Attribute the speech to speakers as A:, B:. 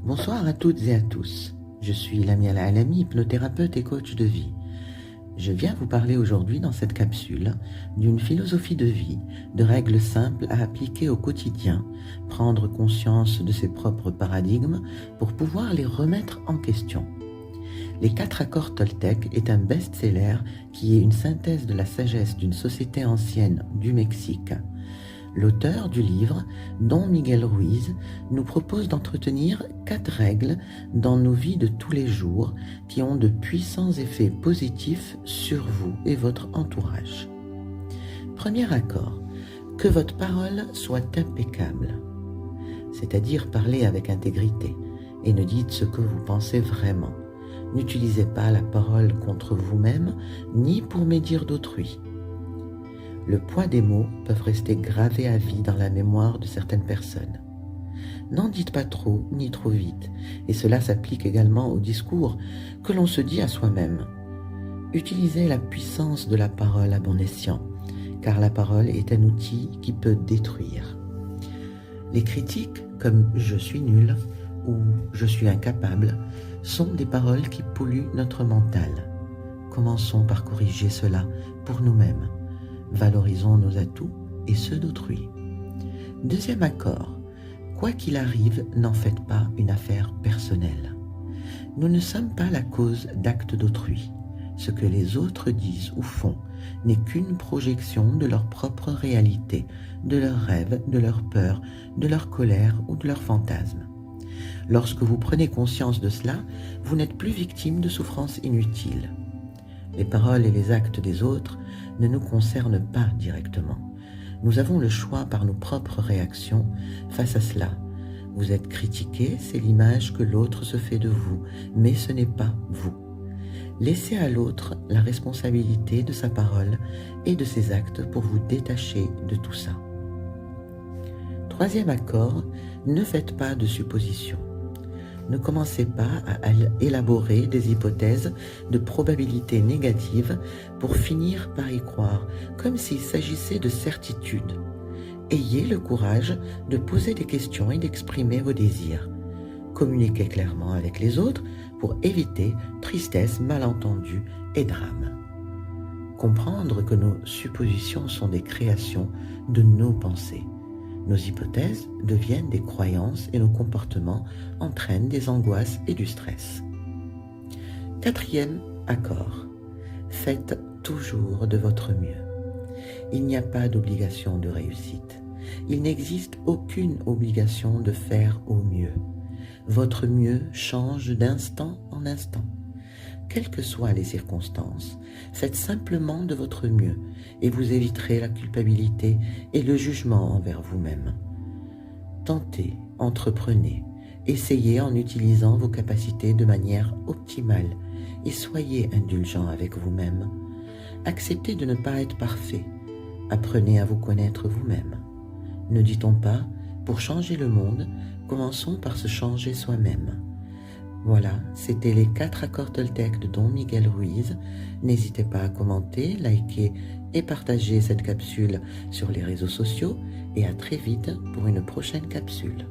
A: Bonsoir à toutes et à tous. Je suis Lamia Alami, hypnothérapeute et coach de vie. Je viens vous parler aujourd'hui dans cette capsule d'une philosophie de vie, de règles simples à appliquer au quotidien, prendre conscience de ses propres paradigmes pour pouvoir les remettre en question. Les 4 accords Toltec est un best-seller qui est une synthèse de la sagesse d'une société ancienne du Mexique. L'auteur du livre, Don Miguel Ruiz, nous propose d'entretenir 4 règles dans nos vies de tous les jours qui ont de puissants effets positifs sur vous et votre entourage. Premier accord, que votre parole soit impeccable, c'est-à-dire parlez avec intégrité et ne dites ce que vous pensez vraiment. N'utilisez pas la parole contre vous-même ni pour médire d'autrui. Le poids des mots peuvent rester gravés à vie dans la mémoire de certaines personnes. N'en dites pas trop ni trop vite, et cela s'applique également au discours que l'on se dit à soi-même. Utilisez la puissance de la parole à bon escient, car la parole est un outil qui peut détruire. Les critiques comme « je suis nul » ou « je suis incapable » sont des paroles qui polluent notre mental. Commençons par corriger cela pour nous-mêmes. Valorisons nos atouts et ceux d'autrui. Deuxième accord, quoi qu'il arrive, n'en faites pas une affaire personnelle. Nous ne sommes pas la cause d'actes d'autrui. Ce que les autres disent ou font n'est qu'une projection de leur propre réalité, de leurs rêves, de leurs peurs, de leur colère ou de leurs fantasmes. Lorsque vous prenez conscience de cela, vous n'êtes plus victime de souffrances inutiles. Les paroles et les actes des autres ne nous concernent pas directement. Nous avons le choix par nos propres réactions face à cela. Vous êtes critiqué, c'est l'image que l'autre se fait de vous, mais ce n'est pas vous. Laissez à l'autre la responsabilité de sa parole et de ses actes pour vous détacher de tout ça. Troisième accord, ne faites pas de suppositions. Ne commencez pas à élaborer des hypothèses de probabilité négative pour finir par y croire, comme s'il s'agissait de certitudes. Ayez le courage de poser des questions et d'exprimer vos désirs. Communiquez clairement avec les autres pour éviter tristesse, malentendus et drames. Comprendre que nos suppositions sont des créations de nos pensées. Nos hypothèses deviennent des croyances et nos comportements entraînent des angoisses et du stress. Quatrième accord, faites toujours de votre mieux. Il n'y a pas d'obligation de réussite. Il n'existe aucune obligation de faire au mieux. Votre mieux change d'instant en instant. Quelles que soient les circonstances, faites simplement de votre mieux et vous éviterez la culpabilité et le jugement envers vous-même. Tentez, entreprenez, essayez en utilisant vos capacités de manière optimale et soyez indulgent avec vous-même. Acceptez de ne pas être parfait. Apprenez à vous connaître vous-même. Ne dit-on pas, pour changer le monde, commençons par se changer soi-même. Voilà, c'était les 4 accords Toltec de Don Miguel Ruiz. N'hésitez pas à commenter, liker et partager cette capsule sur les réseaux sociaux et à très vite pour une prochaine capsule.